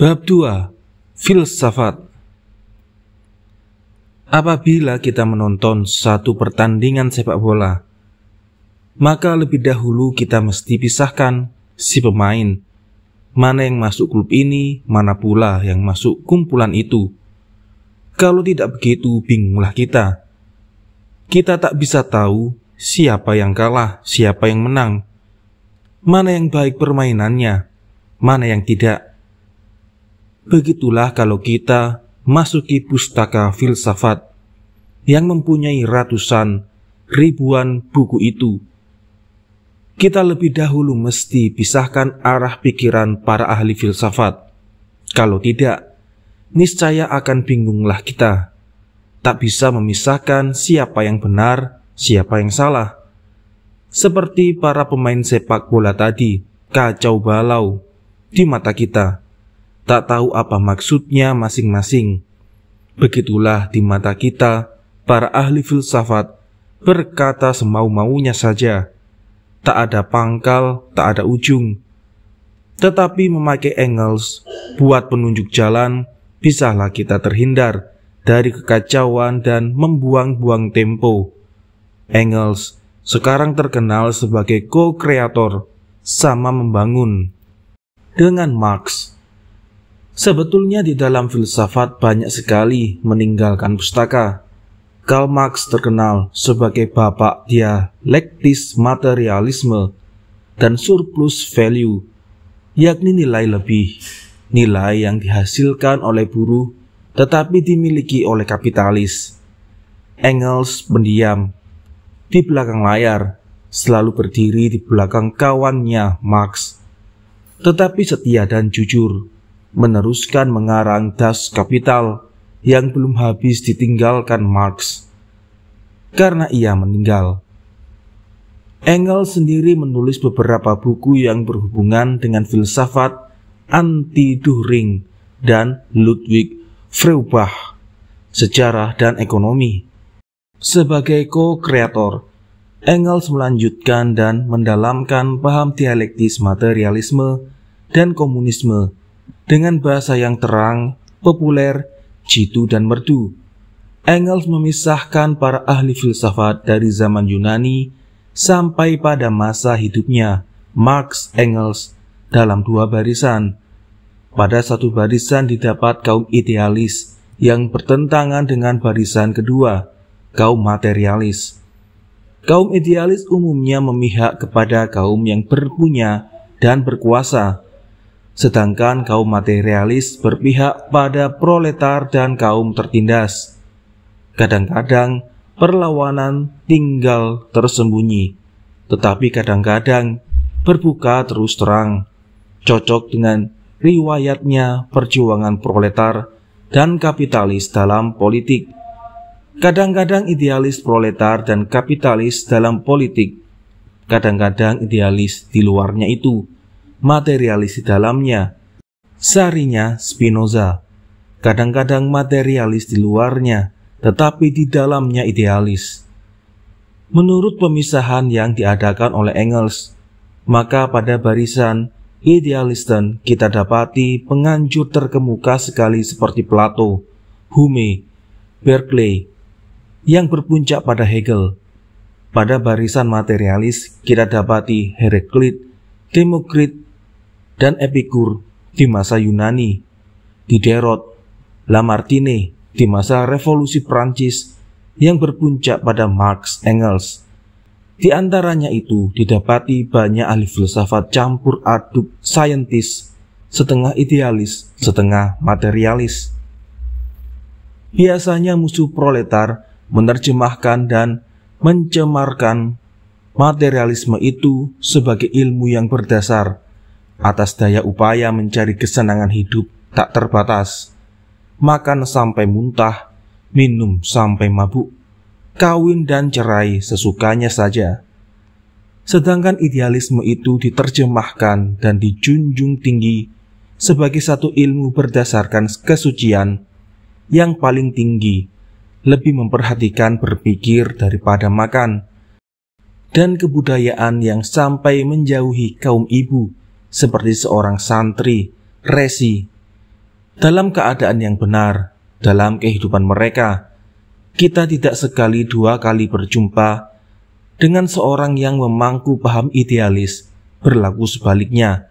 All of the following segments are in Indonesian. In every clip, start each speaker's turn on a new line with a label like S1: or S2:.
S1: Bab 2. Filsafat. Apabila kita menonton satu pertandingan sepak bola, maka lebih dahulu kita mesti pisahkan si pemain, mana yang masuk klub ini, mana pula yang masuk kumpulan itu. Kalau tidak begitu, bingunglah kita. Kita tak bisa tahu siapa yang kalah, siapa yang menang, mana yang baik permainannya, mana yang tidak. Begitulah kalau kita masuki pustaka filsafat yang mempunyai ratusan, ribuan buku itu. Kita lebih dahulu mesti pisahkan arah pikiran para ahli filsafat. Kalau tidak, niscaya akan bingunglah kita. Tak bisa memisahkan siapa yang benar, siapa yang salah. Seperti para pemain sepak bola tadi, kacau balau di mata kita. Tak tahu apa maksudnya masing-masing. Begitulah di mata kita, para ahli filsafat berkata semau-maunya saja. Tak ada pangkal, tak ada ujung. Tetapi memakai Engels buat penunjuk jalan, bisalah kita terhindar dari kekacauan dan membuang-buang tempo. Engels sekarang terkenal sebagai co-kreator sama membangun dengan Marx. Sebetulnya di dalam filsafat banyak sekali meninggalkan pustaka. Karl Marx terkenal sebagai bapak dialektis materialisme dan surplus value, yakni nilai lebih, nilai yang dihasilkan oleh buruh tetapi dimiliki oleh kapitalis. Engels pendiam di belakang layar, selalu berdiri di belakang kawannya Marx, tetapi setia dan jujur meneruskan mengarang Das Kapital yang belum habis ditinggalkan Marx karena ia meninggal. Engels sendiri menulis beberapa buku yang berhubungan dengan filsafat anti-Dühring dan Ludwig Feuerbach, sejarah dan ekonomi. Sebagai co-kreator, Engels melanjutkan dan mendalamkan paham dialektis materialisme dan komunisme dengan bahasa yang terang, populer, jitu dan merdu. Engels memisahkan para ahli filsafat dari zaman Yunani sampai pada masa hidupnya Marx Engels dalam dua barisan. Pada satu barisan didapat kaum idealis yang bertentangan dengan barisan kedua, kaum materialis. Kaum idealis umumnya memihak kepada kaum yang berpunya dan berkuasa, sedangkan kaum materialis berpihak pada proletar dan kaum tertindas. Kadang-kadang perlawanan tinggal tersembunyi, tetapi kadang-kadang berbuka terus terang, cocok dengan riwayatnya perjuangan proletar dan kapitalis dalam politik. Kadang-kadang idealis proletar dan kapitalis dalam politik, kadang-kadang idealis di luarnya itu, materialis di dalamnya. Sarinya Spinoza, kadang-kadang materialis di luarnya, tetapi di dalamnya idealis. Menurut pemisahan yang diadakan oleh Engels, maka pada barisan idealisten kita dapati penganjur terkemuka sekali seperti Plato, Hume, Berkeley, yang berpuncak pada Hegel. Pada barisan materialis kita dapati Heraklit, Demokrit, dan Epikur di masa Yunani, Diderot, Lamartine di masa revolusi Prancis yang berpuncak pada Marx Engels. Di antaranya itu didapati banyak ahli filsafat campur aduk saintis, setengah idealis, setengah materialis. Biasanya musuh proletar menerjemahkan dan mencemarkan materialisme itu sebagai ilmu yang berdasar atas daya upaya mencari kesenangan hidup tak terbatas, makan sampai muntah, minum sampai mabuk, kawin dan cerai sesukanya saja. Sedangkan idealisme itu diterjemahkan dan dijunjung tinggi sebagai satu ilmu berdasarkan kesucian yang paling tinggi, lebih memperhatikan berpikir daripada makan, dan kebudayaan yang sampai menjauhi kaum ibu seperti seorang santri, resi, dalam keadaan yang benar dalam kehidupan mereka. Kita tidak sekali dua kali berjumpa dengan seorang yang memangku paham idealis berlaku sebaliknya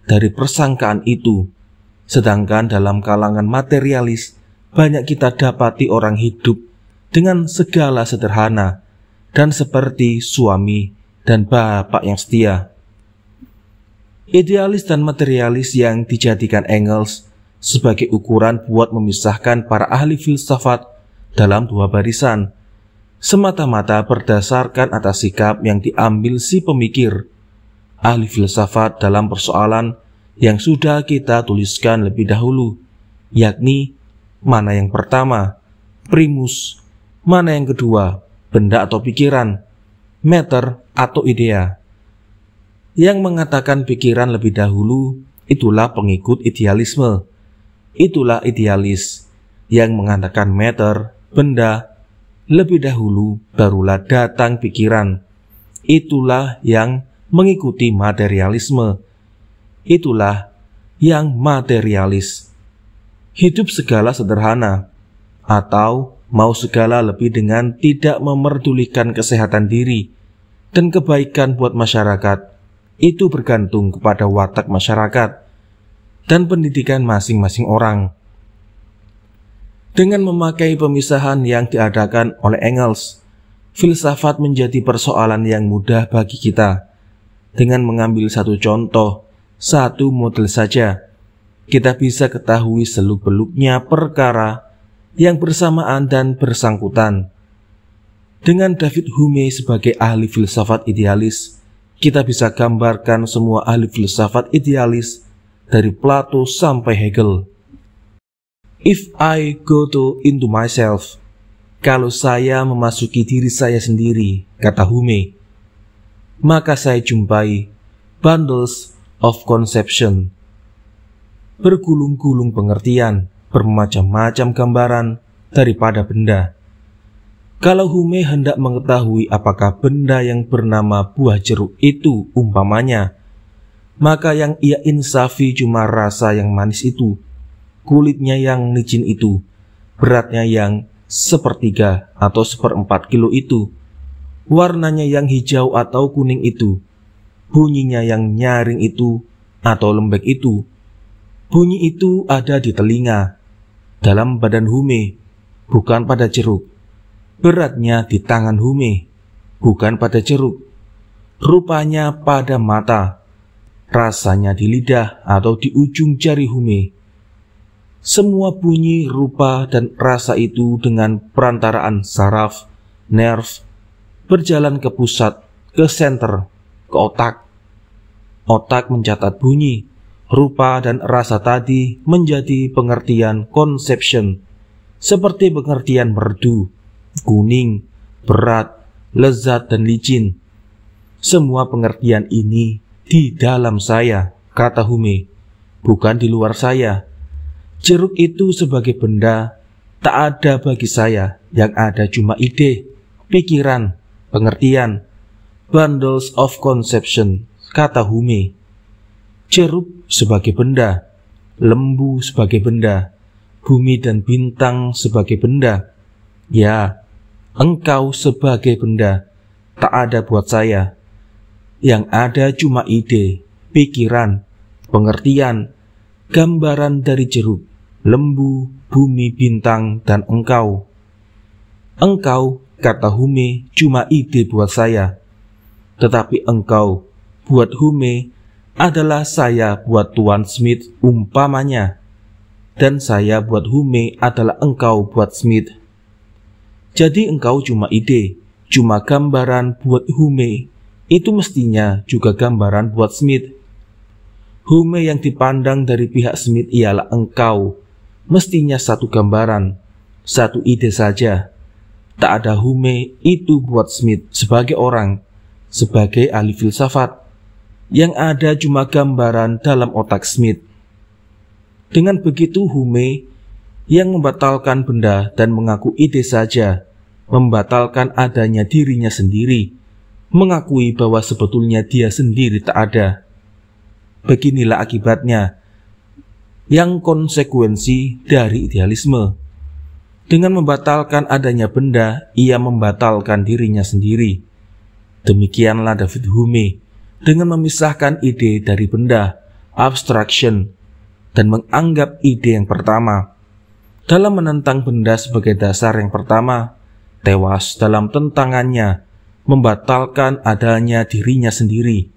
S1: dari persangkaan itu. Sedangkan dalam kalangan materialis, banyak kita dapati orang hidup dengan segala sederhana dan seperti suami dan bapak yang setia. Idealis dan materialis yang dijadikan Engels sebagai ukuran buat memisahkan para ahli filsafat dalam dua barisan, semata-mata berdasarkan atas sikap yang diambil si pemikir, ahli filsafat dalam persoalan yang sudah kita tuliskan lebih dahulu, yakni mana yang pertama, primus, mana yang kedua, benda atau pikiran, matter atau idea. Yang mengatakan pikiran lebih dahulu, itulah pengikut idealisme. Itulah idealis. Yang mengatakan matter, benda, lebih dahulu barulah datang pikiran. Itulah yang mengikuti materialisme. Itulah yang materialis. Hidup segala sederhana, atau mau segala lebih dengan tidak memerdulikan kesehatan diri dan kebaikan buat masyarakat, itu bergantung kepada watak masyarakat dan pendidikan masing-masing orang. Dengan memakai pemisahan yang diadakan oleh Engels, filsafat menjadi persoalan yang mudah bagi kita. Dengan mengambil satu contoh, satu model saja, kita bisa ketahui seluk-beluknya perkara yang bersamaan dan bersangkutan. Dengan David Hume sebagai ahli filsafat idealis, kita bisa gambarkan semua ahli filsafat idealis dari Plato sampai Hegel. If I go into myself, kalau saya memasuki diri saya sendiri, kata Hume, maka saya jumpai bundles of conception, bergulung-gulung pengertian, bermacam-macam gambaran daripada benda. Kalau Hume hendak mengetahui apakah benda yang bernama buah jeruk itu umpamanya, maka yang ia insafi cuma rasa yang manis itu, kulitnya yang licin itu, beratnya yang 1/3 atau 1/4 kilo itu, warnanya yang hijau atau kuning itu, bunyinya yang nyaring itu atau lembek itu. Bunyi itu ada di telinga, dalam badan Hume, bukan pada jeruk. Beratnya di tangan Hume, bukan pada jeruk. Rupanya pada mata, rasanya di lidah atau di ujung jari Hume. Semua bunyi, rupa, dan rasa itu dengan perantaraan saraf, nerve, berjalan ke pusat, ke center, ke otak. Otak mencatat bunyi, rupa, dan rasa tadi menjadi pengertian conception, seperti pengertian merdu, kuning, berat, lezat, dan licin. Semua pengertian ini di dalam saya, kata Hume, bukan di luar saya. Jeruk itu sebagai benda tak ada bagi saya, yang ada cuma ide, pikiran, pengertian, bundles of conception, kata Hume. Jeruk sebagai benda, lembu sebagai benda, bumi dan bintang sebagai benda. Ya, engkau sebagai benda, tak ada buat saya. Yang ada cuma ide, pikiran, pengertian, gambaran dari jeruk, lembu, bumi, bintang, dan engkau. Engkau, kata Hume, cuma ide buat saya. Tetapi engkau, buat Hume, adalah saya buat Tuan Smith umpamanya. Dan saya buat Hume adalah engkau buat Smith. Jadi engkau cuma ide, cuma gambaran buat Hume, itu mestinya juga gambaran buat Smith. Hume yang dipandang dari pihak Smith ialah engkau, mestinya satu gambaran, satu ide saja. Tak ada Hume itu buat Smith sebagai orang, sebagai ahli filsafat. Yang ada cuma gambaran dalam otak Smith. Dengan begitu Hume yang membatalkan benda dan mengaku ide saja, membatalkan adanya dirinya sendiri, mengakui bahwa sebetulnya dia sendiri tak ada. Beginilah akibatnya. yang konsekuensi dari idealisme. Dengan membatalkan adanya benda, ia membatalkan dirinya sendiri. Demikianlah David Hume dengan memisahkan ide dari benda, abstraction, dan menganggap ide yang pertama. Dalam menentang benda sebagai dasar yang pertama, tewas dalam tentangannya, membatalkan adanya dirinya sendiri.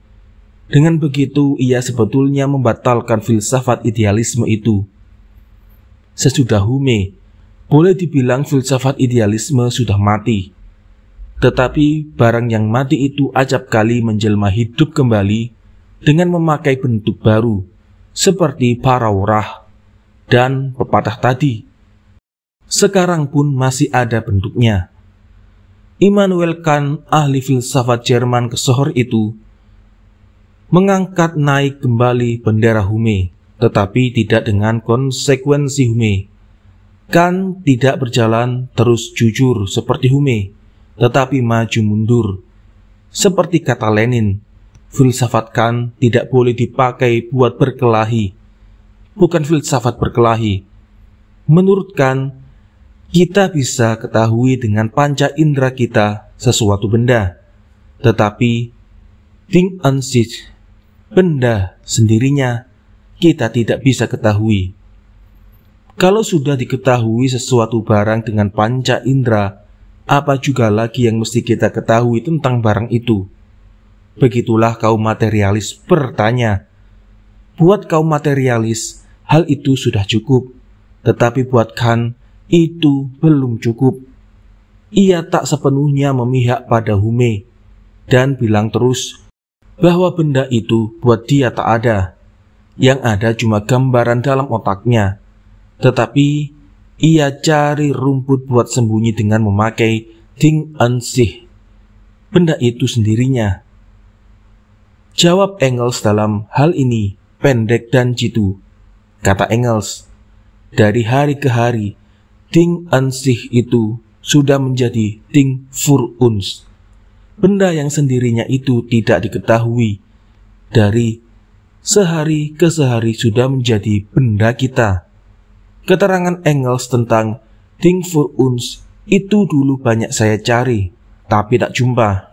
S1: Dengan begitu, ia sebetulnya membatalkan filsafat idealisme itu. Sesudah Hume, boleh dibilang filsafat idealisme sudah mati. Tetapi barang yang mati itu acap kali menjelma hidup kembali dengan memakai bentuk baru, seperti paraurah dan pepatah tadi. Sekarang pun masih ada bentuknya. Immanuel Kant, ahli filsafat Jerman kesohor itu, mengangkat naik kembali bendera Hume, tetapi tidak dengan konsekuensi Hume. Kant tidak berjalan terus jujur seperti Hume, tetapi maju mundur. Seperti kata Lenin, filsafat Kant tidak boleh dipakai buat berkelahi. Bukan filsafat berkelahi. Menurut Kant, kita bisa ketahui dengan panca indera kita sesuatu benda, tetapi Ding an sich, benda sendirinya, kita tidak bisa ketahui. Kalau sudah diketahui sesuatu barang dengan panca indera, apa juga lagi yang mesti kita ketahui tentang barang itu? Begitulah kaum materialis bertanya. Buat kaum materialis, hal itu sudah cukup. Tetapi buat Kant, itu belum cukup. Ia tak sepenuhnya memihak pada Hume, dan bilang terus bahwa benda itu buat dia tak ada. Yang ada cuma gambaran dalam otaknya. Tetapi ia cari rumput buat sembunyi dengan memakai Ding an sich, benda itu sendirinya. Jawab Engels dalam hal ini pendek dan jitu. Kata Engels, dari hari ke hari, Ding an sich itu sudah menjadi Ding für uns. Benda yang sendirinya itu tidak diketahui. Dari sehari ke sehari sudah menjadi benda kita. Keterangan Engels tentang Ding für uns itu dulu banyak saya cari, tapi tak jumpa.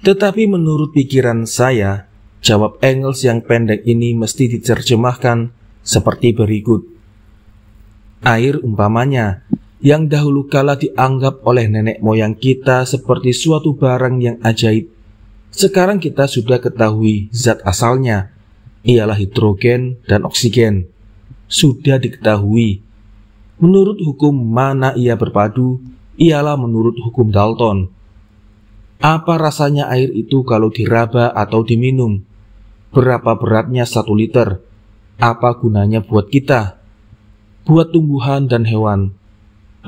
S1: Tetapi menurut pikiran saya, jawab Engels yang pendek ini mesti diterjemahkan seperti berikut. Air umpamanya, yang dahulu kala dianggap oleh nenek moyang kita seperti suatu barang yang ajaib, sekarang kita sudah ketahui zat asalnya, ialah hidrogen dan oksigen. Sudah diketahui. Menurut hukum mana ia berpadu, ialah menurut hukum Dalton. Apa rasanya air itu kalau diraba atau diminum? Berapa beratnya 1 liter? Apa gunanya buat kita? Buat tumbuhan dan hewan?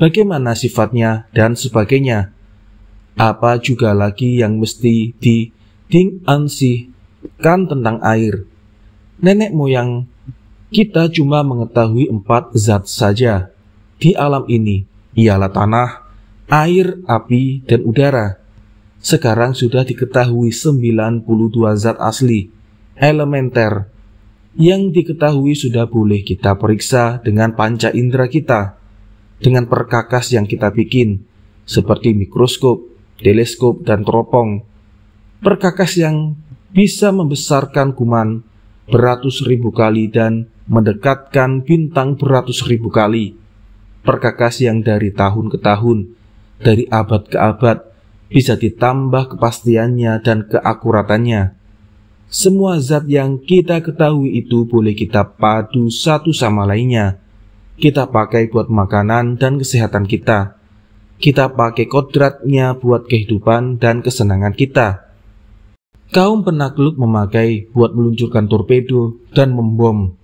S1: Bagaimana sifatnya dan sebagainya? Apa juga lagi yang mesti di Ding an sich kan tentang air? Nenek moyang kita cuma mengetahui 4 zat saja di alam ini, ialah tanah, air, api, dan udara. Sekarang sudah diketahui 92 zat asli, elementer. Yang diketahui sudah boleh kita periksa dengan panca indera kita, dengan perkakas yang kita bikin, seperti mikroskop, teleskop, dan teropong. Perkakas yang bisa membesarkan kuman beratus ribu kali dan mendekatkan bintang beratus ribu kali. Perkakas yang dari tahun ke tahun, dari abad ke abad, bisa ditambah kepastiannya dan keakuratannya. Semua zat yang kita ketahui itu boleh kita padu satu sama lainnya. Kita pakai buat makanan dan kesehatan kita. Kita pakai kodratnya buat kehidupan dan kesenangan kita. Kaum penakluk memakai buat meluncurkan torpedo dan membom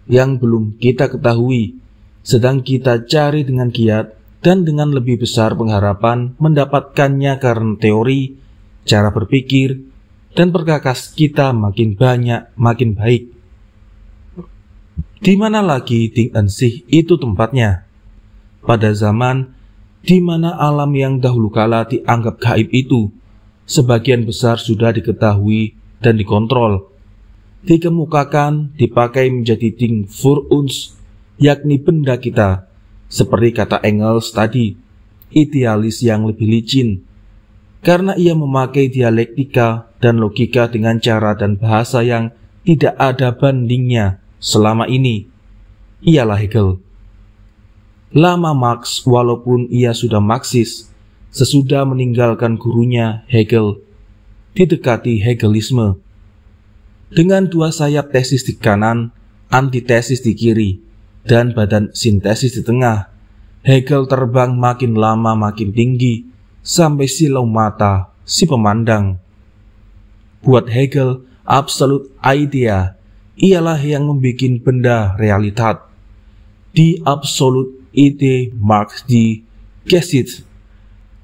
S1: yang belum kita ketahui, sedang kita cari dengan giat dan dengan lebih besar pengharapan mendapatkannya karena teori, cara berpikir, dan perkakas kita makin banyak, makin baik. Di mana lagi Ding an sich itu tempatnya? Pada zaman di mana alam yang dahulu kala dianggap gaib itu, sebagian besar sudah diketahui dan dikontrol. dikemukakan dipakai menjadi Ding für uns, yakni benda kita, seperti kata Engels tadi, idealis yang lebih licin, karena ia memakai dialektika dan logika dengan cara dan bahasa yang tidak ada bandingnya selama ini. Ialah Hegel. Lama Marx, walaupun ia sudah Marxis, sesudah meninggalkan gurunya Hegel, didekati Hegelisme. Dengan dua sayap tesis di kanan, antitesis di kiri, dan badan sintesis di tengah, Hegel terbang makin lama makin tinggi, sampai silau mata si pemandang. Buat Hegel, absolute idea ialah yang membuat benda realitas. Die absolute Idee Marx die Geschichte.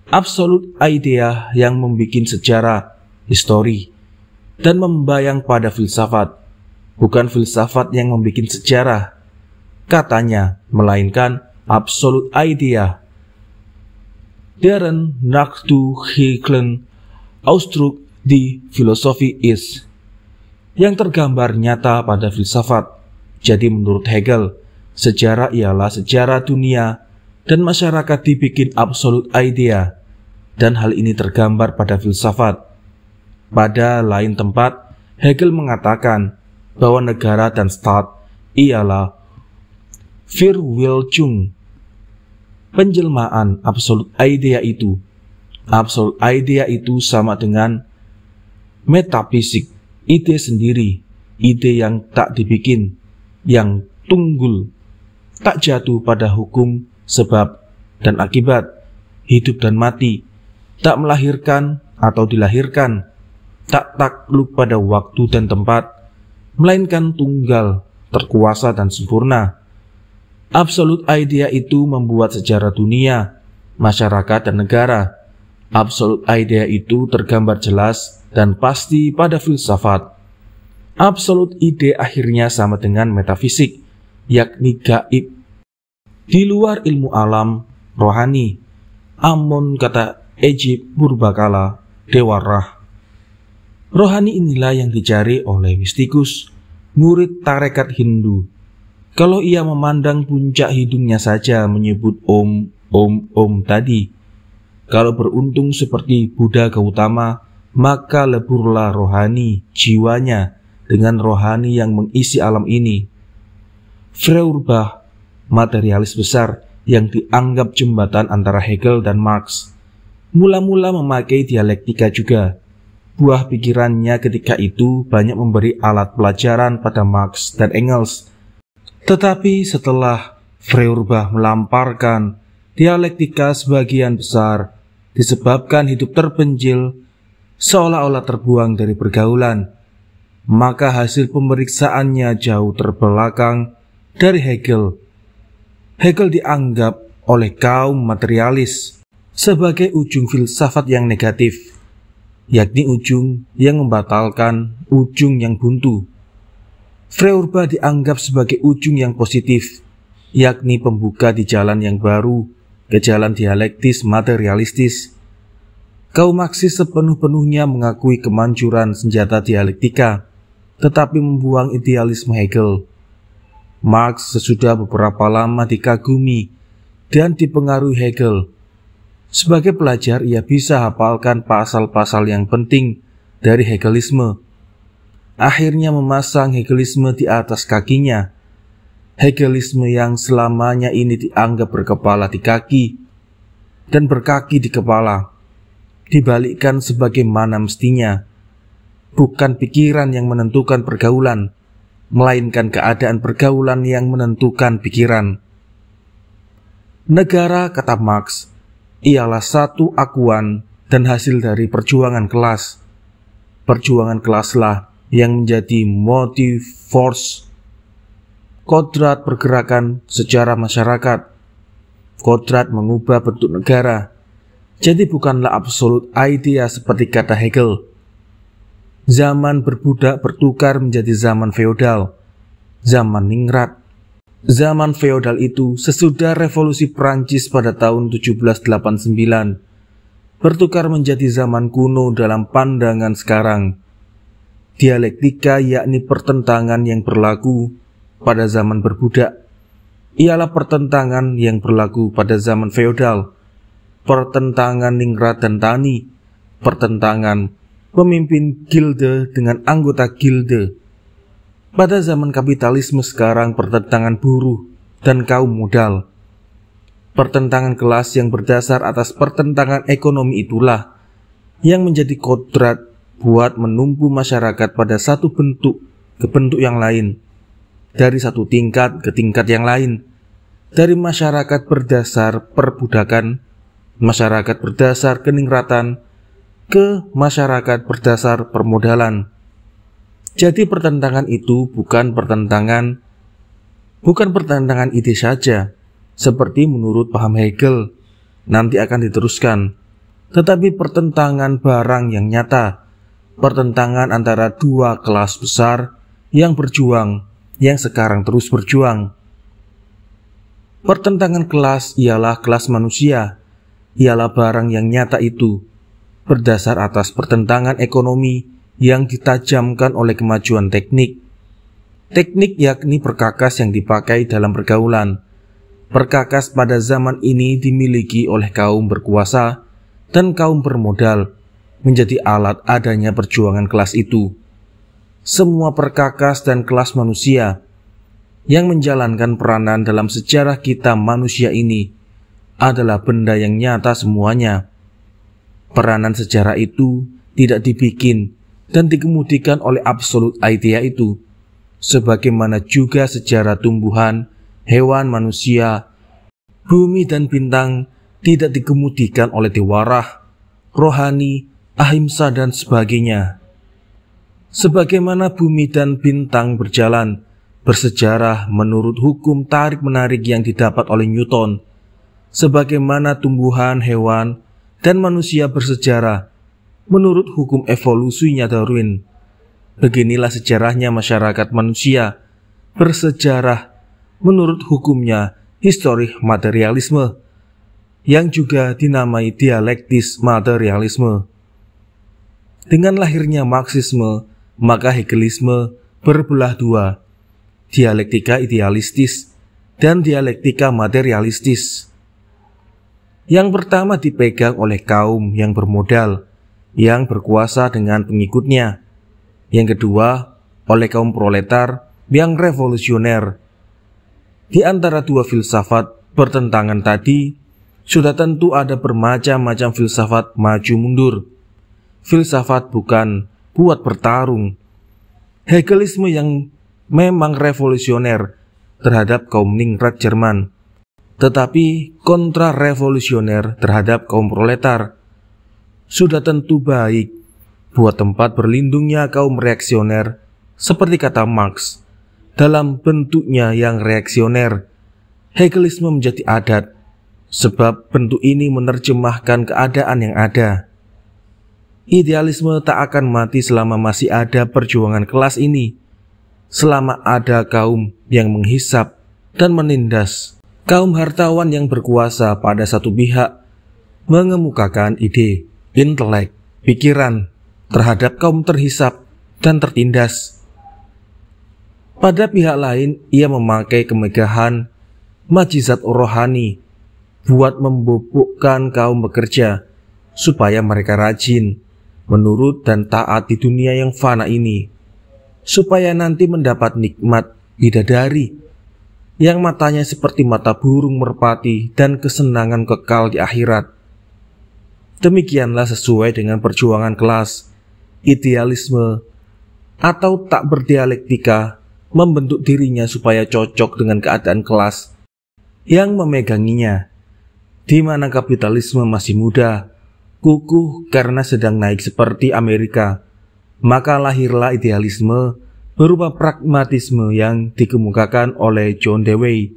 S1: Absolute idea yang membuat sejarah, histori, dan membayang pada filsafat. Bukan filsafat yang membuat sejarah, katanya, melainkan absolute idea. Deren nachzuhegelen Ausdruck die Philosophie ist. Yang tergambar nyata pada filsafat. Jadi menurut Hegel, sejarah ialah sejarah dunia dan masyarakat dibikin absolute idea, dan hal ini tergambar pada filsafat. Pada lain tempat, Hegel mengatakan bahwa negara dan stat ialah Verwirklichung, penjelmaan absolute idea itu. Absolute idea itu sama dengan metafisik, ide sendiri, ide yang tak dibikin, yang tunggul, tak jatuh pada hukum sebab dan akibat, hidup dan mati, tak melahirkan atau dilahirkan, tak takluk pada waktu dan tempat, melainkan tunggal, terkuasa dan sempurna. Absolute idea itu membuat sejarah dunia, masyarakat dan negara. Absolute idea itu tergambar jelas dan pasti pada filsafat. Absolute ide akhirnya sama dengan metafisik, yakni gaib, di luar ilmu alam, rohani. Amun kata Egypt purbakala, dewa Ra. Rohani inilah yang dicari oleh mistikus, murid tarekat Hindu. Kalau ia memandang puncak hidungnya saja menyebut om tadi. Kalau beruntung seperti Buddha Gautama, maka leburlah rohani jiwanya dengan rohani yang mengisi alam ini. Feuerbach, materialis besar yang dianggap jembatan antara Hegel dan Marx, mula-mula memakai dialektika juga. Buah pikirannya ketika itu banyak memberi alat pelajaran pada Marx dan Engels. Tetapi setelah Feuerbach melamparkan dialektika sebagian besar disebabkan hidup terpencil, seolah-olah terbuang dari pergaulan, maka hasil pemeriksaannya jauh terbelakang dari Hegel. Hegel dianggap oleh kaum materialis sebagai ujung filsafat yang negatif, yakni ujung yang membatalkan ujung yang buntu. Feuerbach dianggap sebagai ujung yang positif, yakni pembuka di jalan yang baru, ke jalan dialektis materialistis. Kaum Marxis sepenuh-penuhnya mengakui kemanjuran senjata dialektika, tetapi membuang idealisme Hegel. Marx sesudah beberapa lama dikagumi dan dipengaruhi Hegel. Sebagai pelajar, ia bisa hafalkan pasal-pasal yang penting dari Hegelisme. Akhirnya memasang Hegelisme di atas kakinya. Hegelisme yang selamanya ini dianggap berkepala di kaki dan berkaki di kepala, dibalikkan sebagaimana mestinya. Bukan pikiran yang menentukan pergaulan, melainkan keadaan pergaulan yang menentukan pikiran. Negara, kata Marx, ialah satu akuan dan hasil dari perjuangan kelas. Perjuangan kelaslah yang menjadi motive force, kodrat pergerakan sejarah masyarakat, kodrat mengubah bentuk negara. Jadi bukanlah absolute idea seperti kata Hegel. Zaman berbudak bertukar menjadi zaman feodal, zaman ningrat. Zaman feodal itu sesudah revolusi Prancis pada tahun 1789 bertukar menjadi zaman kuno dalam pandangan sekarang. Dialektika yakni pertentangan yang berlaku pada zaman berbudak, ialah pertentangan yang berlaku pada zaman feodal, pertentangan ningrat dan tani, pertentangan pemimpin gilde dengan anggota gilde. Pada zaman kapitalisme sekarang pertentangan buruh dan kaum modal. Pertentangan kelas yang berdasar atas pertentangan ekonomi itulah yang menjadi kodrat buat menumpu masyarakat pada satu bentuk ke bentuk yang lain, dari satu tingkat ke tingkat yang lain, dari masyarakat berdasar perbudakan, masyarakat berdasar keningratan, ke masyarakat berdasar permodalan. Jadi pertentangan itu bukan pertentangan ide saja, seperti menurut paham Hegel, nanti akan diteruskan, tetapi pertentangan barang yang nyata, pertentangan antara dua kelas besar yang berjuang, yang sekarang terus berjuang. Pertentangan kelas ialah kelas manusia, ialah barang yang nyata itu, berdasar atas pertentangan ekonomi yang ditajamkan oleh kemajuan teknik. Teknik yakni perkakas yang dipakai dalam pergaulan. Perkakas pada zaman ini dimiliki oleh kaum berkuasa dan kaum bermodal, menjadi alat adanya perjuangan kelas itu. Semua perkakas dan kelas manusia yang menjalankan peranan dalam sejarah kita manusia ini adalah benda yang nyata semuanya. Peranan sejarah itu tidak dibikin dan dikemudikan oleh absolut idea itu, sebagaimana juga sejarah tumbuhan, hewan, manusia, bumi dan bintang tidak dikemudikan oleh dewarah, rohani, ahimsa dan sebagainya. Sebagaimana bumi dan bintang berjalan bersejarah menurut hukum tarik-menarik yang didapat oleh Newton, sebagaimana tumbuhan, hewan, dan manusia bersejarah menurut hukum evolusinya Darwin. Beginilah sejarahnya masyarakat manusia bersejarah menurut hukumnya histori materialisme, yang juga dinamai dialektis materialisme. Dengan lahirnya Marxisme, maka Hegelisme berbelah dua, dialektika idealistis dan dialektika materialistis. Yang pertama dipegang oleh kaum yang bermodal, yang berkuasa dengan pengikutnya. Yang kedua, oleh kaum proletar yang revolusioner. Di antara dua filsafat bertentangan tadi, sudah tentu ada bermacam-macam filsafat maju mundur. Filsafat bukan buat bertarung. Hegelisme yang memang revolusioner terhadap kaum ningrat Jerman, tetapi kontra-revolusioner terhadap kaum proletar. Sudah tentu baik buat tempat berlindungnya kaum reaksioner, seperti kata Marx, dalam bentuknya yang reaksioner. Hegelisme menjadi adat, sebab bentuk ini menerjemahkan keadaan yang ada. Idealisme tak akan mati selama masih ada perjuangan kelas ini, selama ada kaum yang menghisap dan menindas. Kaum hartawan yang berkuasa pada satu pihak mengemukakan ide, intelek, pikiran terhadap kaum terhisap dan tertindas. Pada pihak lain, ia memakai kemegahan majizat rohani buat membubukkan kaum bekerja supaya mereka rajin, menurut dan taat di dunia yang fana ini, supaya nanti mendapat nikmat bidadari yang matanya seperti mata burung merpati dan kesenangan kekal di akhirat. Demikianlah sesuai dengan perjuangan kelas. Idealisme atau tak berdialektika membentuk dirinya supaya cocok dengan keadaan kelas yang memeganginya, di mana kapitalisme masih muda, kukuh karena sedang naik seperti Amerika. Maka lahirlah idealisme berupa pragmatisme yang dikemukakan oleh John Dewey,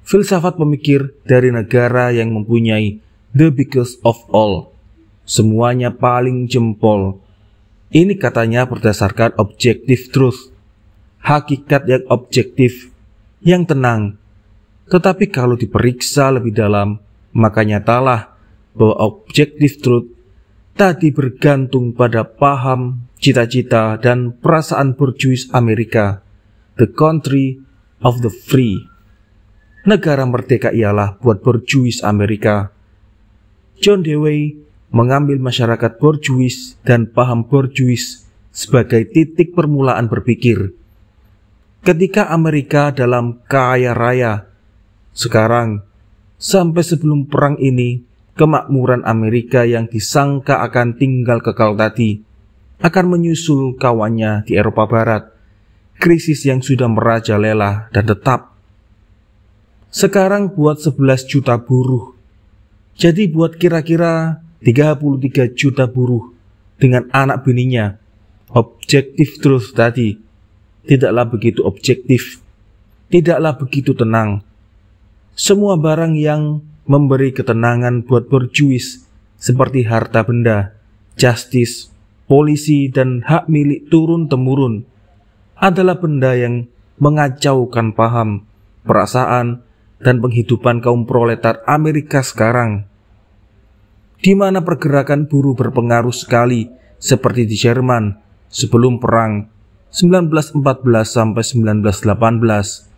S1: filsafat pemikir dari negara yang mempunyai the biggest of all, semuanya paling jempol. Ini katanya berdasarkan objective truth, hakikat yang objektif, yang tenang. Tetapi kalau diperiksa lebih dalam, maka nyatalah bahwa objective truth tadi bergantung pada paham, cita-cita, dan perasaan borjuis Amerika, the country of the free. Negara merdeka ialah buat borjuis Amerika. John Dewey mengambil masyarakat borjuis dan paham borjuis sebagai titik permulaan berpikir. Ketika Amerika dalam kaya raya, sekarang sampai sebelum perang ini, kemakmuran Amerika yang disangka akan tinggal kekal tadi akan menyusul kawannya di Eropa Barat, krisis yang sudah merajalela dan tetap. Sekarang buat 11 juta buruh, jadi buat kira-kira 33 juta buruh dengan anak bininya. Objektif truth tadi tidaklah begitu objektif, tidaklah begitu tenang. Semua barang yang memberi ketenangan buat borjuis seperti harta benda, justice, polisi, dan hak milik turun-temurun adalah benda yang mengacaukan paham, perasaan, dan penghidupan kaum proletar Amerika sekarang, di mana pergerakan buruh berpengaruh sekali seperti di Jerman sebelum perang 1914 sampai 1918.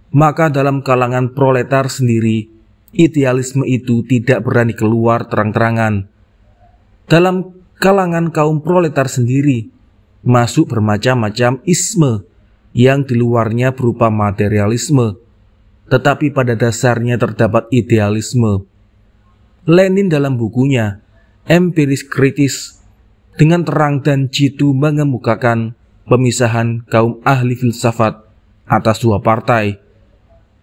S1: Maka dalam kalangan proletar sendiri, idealisme itu tidak berani keluar terang-terangan. Dalam kalangan kaum proletar sendiri, masuk bermacam-macam isme yang di luarnya berupa materialisme, tetapi pada dasarnya terdapat idealisme. Lenin dalam bukunya Empiris Kritis dengan terang dan jitu mengemukakan pemisahan kaum ahli filsafat atas dua partai,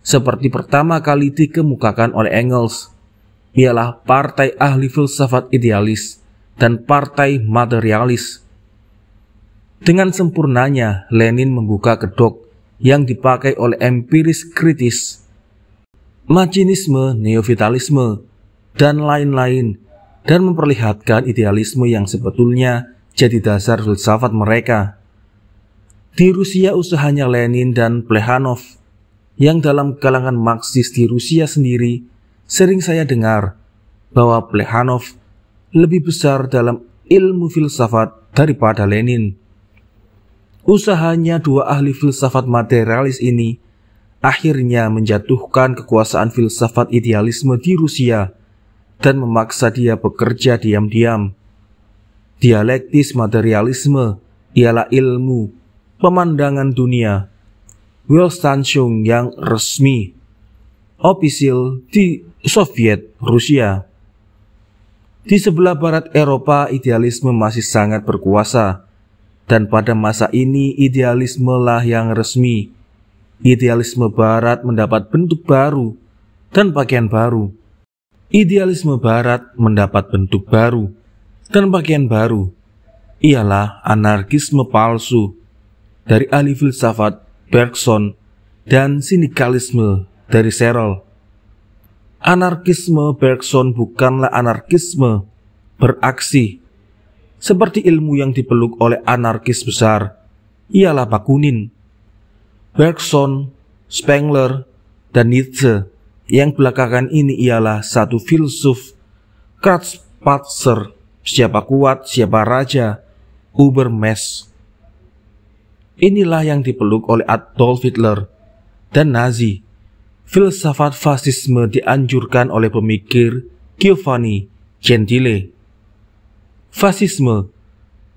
S1: seperti pertama kali dikemukakan oleh Engels, ialah partai ahli filsafat idealis dan partai materialis. Dengan sempurnanya Lenin membuka kedok yang dipakai oleh empiris kritis, Machinisme, neovitalisme, dan lain-lain, dan memperlihatkan idealisme yang sebetulnya jadi dasar filsafat mereka. Di Rusia usahanya Lenin dan Plekhanov, yang dalam kalangan Marxis di Rusia sendiri sering saya dengar bahwa Plekhanov lebih besar dalam ilmu filsafat daripada Lenin. Usahanya dua ahli filsafat materialis ini akhirnya menjatuhkan kekuasaan filsafat idealisme di Rusia dan memaksa dia bekerja diam-diam. Dialektis materialisme ialah ilmu pemandangan dunia, Weltanschauung yang resmi, ofisial di Soviet Rusia. Di sebelah barat Eropa, idealisme masih sangat berkuasa, dan pada masa ini idealisme lah yang resmi. Idealisme barat mendapat bentuk baru dan pakaian baru. Idealisme barat mendapat bentuk baru dan pakaian baru, ialah anarkisme palsu dari ahli filsafat Bergson dan sinikalisme dari Searle. Anarkisme Bergson bukanlah anarkisme beraksi seperti ilmu yang dipeluk oleh anarkis besar, ialah Bakunin. Bergson, Spengler, dan Nietzsche yang belakangan ini ialah satu filsuf Kratzpatzer, siapa kuat, siapa raja, Übermensch. Inilah yang dipeluk oleh Adolf Hitler dan Nazi. Filsafat fasisme dianjurkan oleh pemikir Giovanni Gentile. Fasisme,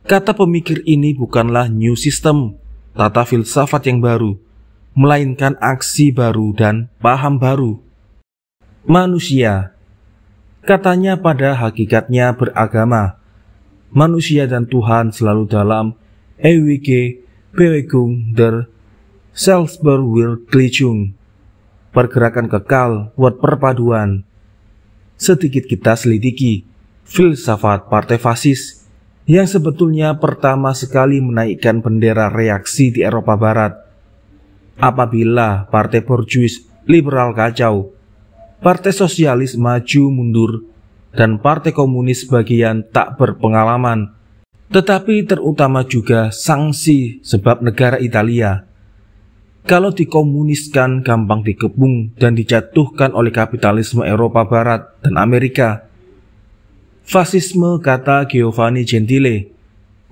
S1: kata pemikir ini bukanlah new system, tata filsafat yang baru, melainkan aksi baru dan paham baru. Manusia, katanya pada hakikatnya beragama. Manusia dan Tuhan selalu dalam ewige Bewegung der Selbstverwirklichung, pergerakan kekal buat perpaduan. Sedikit kita selidiki filsafat partai fasis yang sebetulnya pertama sekali menaikkan bendera reaksi di Eropa Barat. Apabila partai borjuis liberal kacau, partai sosialis maju mundur, dan partai komunis bagian tak berpengalaman, tetapi terutama juga sanksi sebab negara Italia, kalau dikomuniskan gampang dikepung dan dijatuhkan oleh kapitalisme Eropa Barat dan Amerika. Fasisme, kata Giovanni Gentile,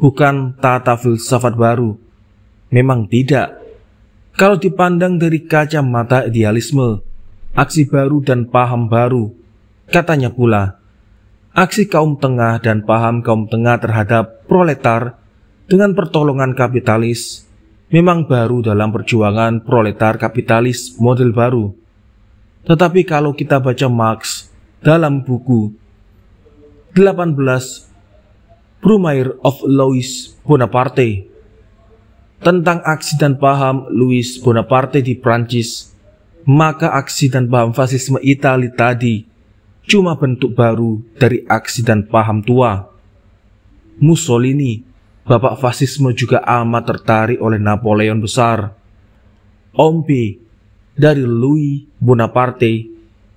S1: bukan tata filsafat baru. Memang tidak. Kalau dipandang dari kacamata idealisme, aksi baru dan paham baru, katanya pula, aksi kaum tengah dan paham kaum tengah terhadap proletar dengan pertolongan kapitalis memang baru dalam perjuangan proletar kapitalis model baru. Tetapi kalau kita baca Marx dalam buku 18 Brumaire of Louis Bonaparte tentang aksi dan paham Louis Bonaparte di Prancis, maka aksi dan paham fasisme Italia tadi cuma bentuk baru dari aksi dan paham tua. Mussolini, bapak fasisme, juga amat tertarik oleh Napoleon besar. Ombe dari Louis Bonaparte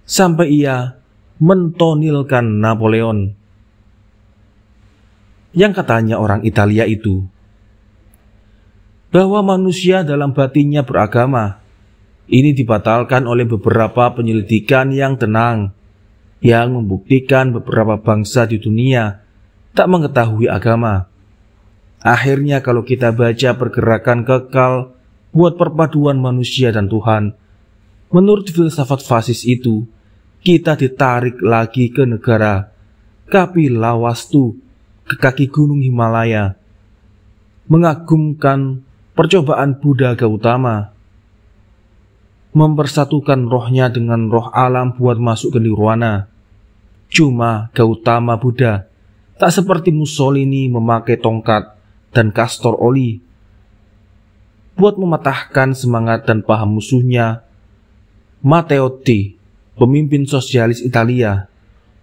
S1: sampai ia mentonilkan Napoleon. Yang katanya orang Italia itu bahwa manusia dalam batinnya beragama. Ini dibatalkan oleh beberapa penyelidikan yang tenang, yang membuktikan beberapa bangsa di dunia tak mengetahui agama. Akhirnya kalau kita baca pergerakan kekal buat perpaduan manusia dan Tuhan, menurut filsafat fasis itu, kita ditarik lagi ke negara Kapilawastu, ke kaki gunung Himalaya, mengagumkan percobaan Buddha Gautama, mempersatukan rohnya dengan roh alam buat masuk ke nirwana. Cuma Gautama Buddha tak seperti Mussolini memakai tongkat dan kastor oli buat mematahkan semangat dan paham musuhnya. Matteotti, pemimpin sosialis Italia,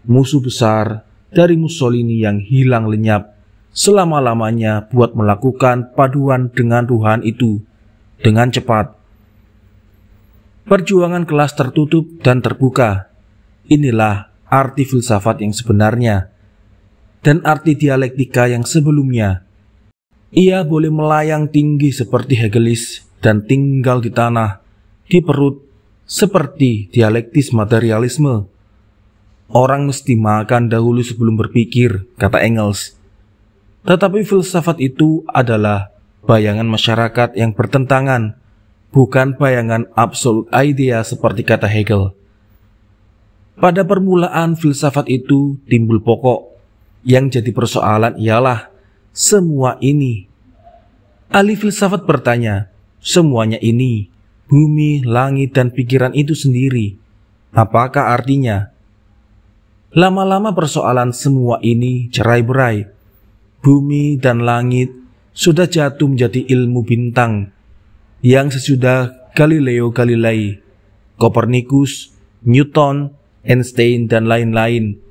S1: musuh besar dari Mussolini yang hilang lenyap selama-lamanya buat melakukan paduan dengan Tuhan itu dengan cepat. Perjuangan kelas tertutup dan terbuka, inilah arti filsafat yang sebenarnya dan arti dialektika yang sebelumnya. Ia boleh melayang tinggi seperti Hegelis dan tinggal di tanah, di perut, seperti dialektis materialisme. Orang mesti makan dahulu sebelum berpikir, kata Engels. Tetapi filsafat itu adalah bayangan masyarakat yang bertentangan, bukan bayangan absolut idea seperti kata Hegel. Pada permulaan filsafat itu timbul pokok. Yang jadi persoalan ialah semua ini. Ahli filsafat bertanya, semuanya ini, bumi, langit, dan pikiran itu sendiri, apakah artinya? Lama-lama persoalan semua ini cerai-berai. Bumi dan langit sudah jatuh menjadi ilmu bintang yang sesudah Galileo Galilei, Kopernikus, Newton, Einstein, dan lain-lain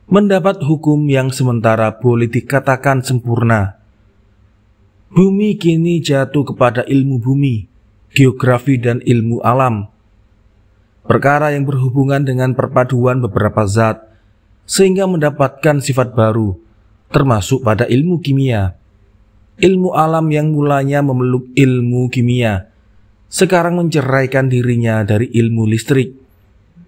S1: mendapat hukum yang sementara boleh dikatakan sempurna. Bumi kini jatuh kepada ilmu bumi, geografi, dan ilmu alam. Perkara yang berhubungan dengan perpaduan beberapa zat sehingga mendapatkan sifat baru, termasuk pada ilmu kimia. Ilmu alam yang mulanya memeluk ilmu kimia sekarang menceraikan dirinya dari ilmu listrik,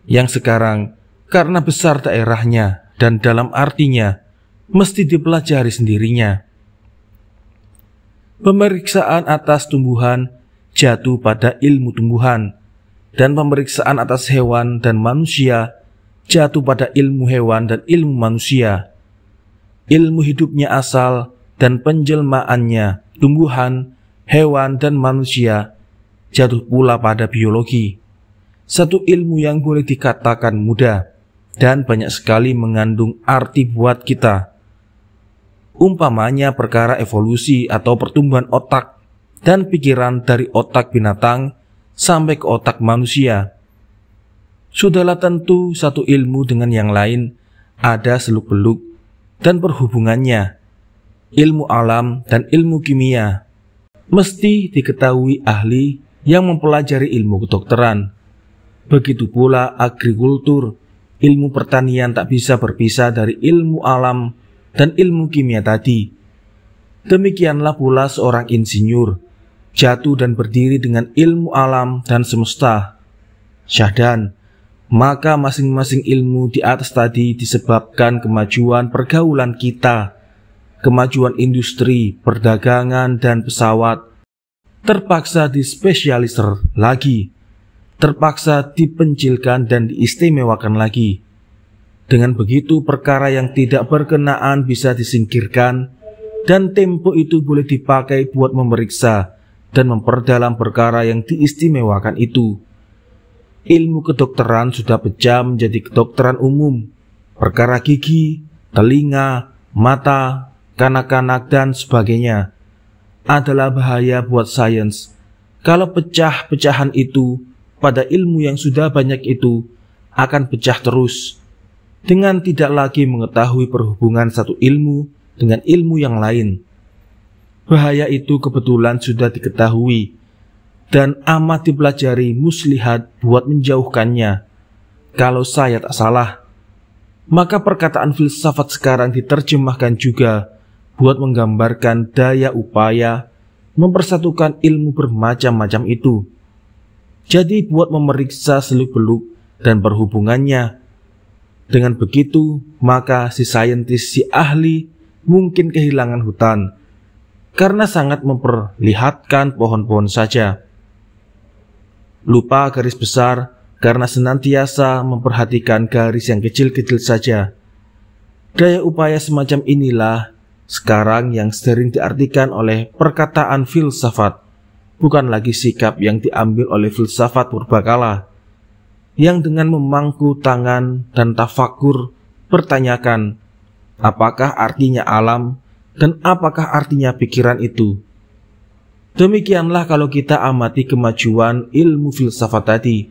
S1: yang sekarang karena besar daerahnya dan dalam artinya mesti dipelajari sendirinya. Pemeriksaan atas tumbuhan jatuh pada ilmu tumbuhan, dan pemeriksaan atas hewan dan manusia jatuh pada ilmu hewan dan ilmu manusia. Ilmu hidupnya asal dan penjelmaannya, tumbuhan, hewan, dan manusia, jatuh pula pada biologi. Satu ilmu yang boleh dikatakan mudah dan banyak sekali mengandung arti buat kita. Umpamanya perkara evolusi atau pertumbuhan otak dan pikiran dari otak binatang sampai ke otak manusia. Sudahlah, tentu satu ilmu dengan yang lain ada seluk-beluk dan perhubungannya. Ilmu alam dan ilmu kimia mesti diketahui ahli yang mempelajari ilmu kedokteran. Begitu pula agrikultur, ilmu pertanian tak bisa berpisah dari ilmu alam dan ilmu kimia tadi. Demikianlah pula seorang insinyur jatuh dan berdiri dengan ilmu alam dan semesta. Syahdan, Maka masing-masing ilmu di atas tadi disebabkan kemajuan pergaulan kita, kemajuan industri, perdagangan, dan pesawat, terpaksa dispesialisir lagi, terpaksa dipencilkan dan diistimewakan lagi. Dengan begitu perkara yang tidak berkenaan bisa disingkirkan, dan tempo itu boleh dipakai buat memeriksa dan memperdalam perkara yang diistimewakan itu. Ilmu kedokteran sudah pecah menjadi kedokteran umum. Perkara gigi, telinga, mata, kanak-kanak, dan sebagainya adalah bahaya buat sains. Kalau pecah-pecahan itu pada ilmu yang sudah banyak itu akan pecah terus, dengan tidak lagi mengetahui perhubungan satu ilmu dengan ilmu yang lain. Bahaya itu kebetulan sudah diketahui dan amat dipelajari muslihat buat menjauhkannya. Kalau saya tak salah, maka perkataan filsafat sekarang diterjemahkan juga buat menggambarkan daya upaya mempersatukan ilmu bermacam-macam itu. Jadi buat memeriksa seluk-beluk dan perhubungannya. Dengan begitu, maka si saintis, si ahli mungkin kehilangan hutan karena sangat memperlihatkan pohon-pohon saja. Lupa garis besar karena senantiasa memperhatikan garis yang kecil-kecil saja. Daya upaya semacam inilah sekarang yang sering diartikan oleh perkataan filsafat, bukan lagi sikap yang diambil oleh filsafat purbakala, yang dengan memangku tangan dan tafakur bertanyakan, apakah artinya alam dan apakah artinya pikiran itu. Demikianlah kalau kita amati kemajuan ilmu filsafat tadi.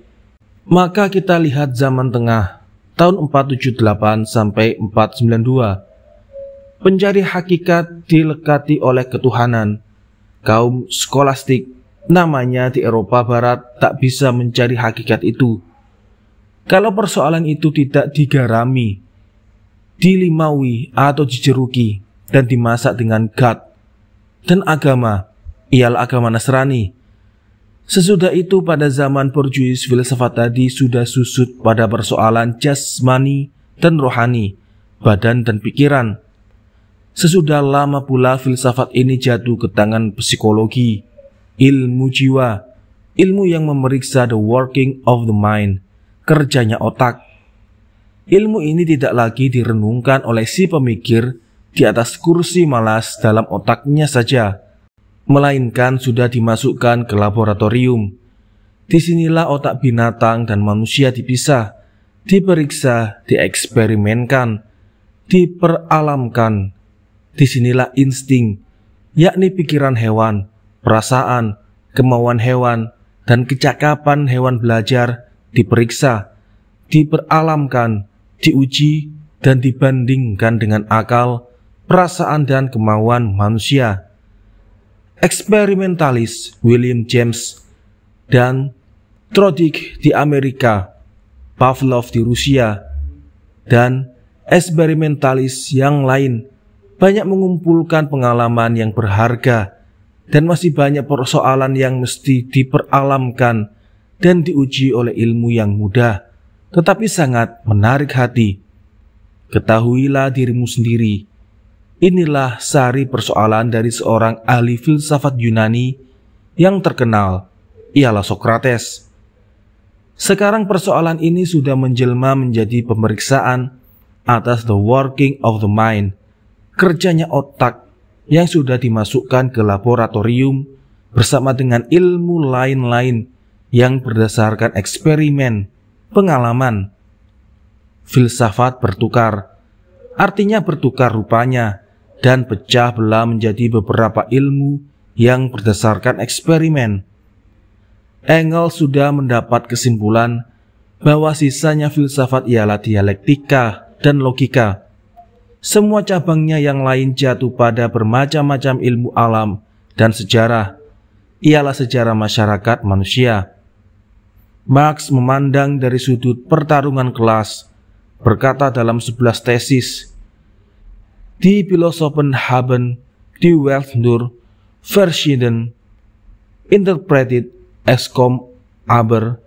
S1: Maka kita lihat zaman tengah, tahun 478 sampai 492. Pencari hakikat dilekati oleh ketuhanan. Kaum skolastik namanya di Eropa Barat tak bisa mencari hakikat itu. Kalau persoalan itu tidak digarami, dilimaui atau dijeruki dan dimasak dengan God dan agama, ialah agama Nasrani. Sesudah itu pada zaman Borjuis filsafat tadi sudah susut pada persoalan jasmani dan rohani, badan dan pikiran. Sesudah lama pula filsafat ini jatuh ke tangan psikologi, ilmu jiwa, ilmu yang memeriksa the working of the mind, kerjanya otak. Ilmu ini tidak lagi direnungkan oleh si pemikir di atas kursi malas dalam otaknya saja, melainkan sudah dimasukkan ke laboratorium. Disinilah otak binatang dan manusia dipisah, diperiksa, dieksperimenkan, diperalamkan. Disinilah insting, yakni pikiran hewan, perasaan, kemauan hewan, dan kecakapan hewan belajar diperiksa, diperalamkan, diuji, dan dibandingkan dengan akal, perasaan, dan kemauan manusia. Eksperimentalis William James dan Trodik di Amerika, Pavlov di Rusia, dan eksperimentalis yang lain banyak mengumpulkan pengalaman yang berharga, dan masih banyak persoalan yang mesti diperalamkan dan diuji oleh ilmu yang mudah, tetapi sangat menarik hati. Ketahuilah dirimu sendiri. Inilah sari persoalan dari seorang ahli filsafat Yunani yang terkenal, ialah Sokrates. Sekarang persoalan ini sudah menjelma menjadi pemeriksaan atas the working of the mind, kerjanya otak yang sudah dimasukkan ke laboratorium bersama dengan ilmu lain-lain yang berdasarkan eksperimen, pengalaman. Filsafat bertukar, artinya bertukar rupanya, dan pecah belah menjadi beberapa ilmu yang berdasarkan eksperimen. Engels sudah mendapat kesimpulan bahwa sisanya filsafat ialah dialektika dan logika. Semua cabangnya yang lain jatuh pada bermacam-macam ilmu alam dan sejarah, ialah sejarah masyarakat manusia. Marx memandang dari sudut pertarungan kelas, berkata dalam 11 tesis, Die Philosophen haben die Welt nur verschieden interpreted es kommt aber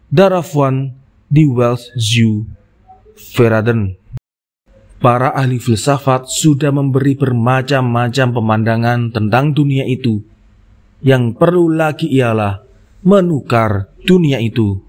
S1: daraufhin di Welsh Zoo, Verraden. Para ahli filsafat sudah memberi bermacam-macam pemandangan tentang dunia itu. Yang perlu lagi ialah menukar dunia itu.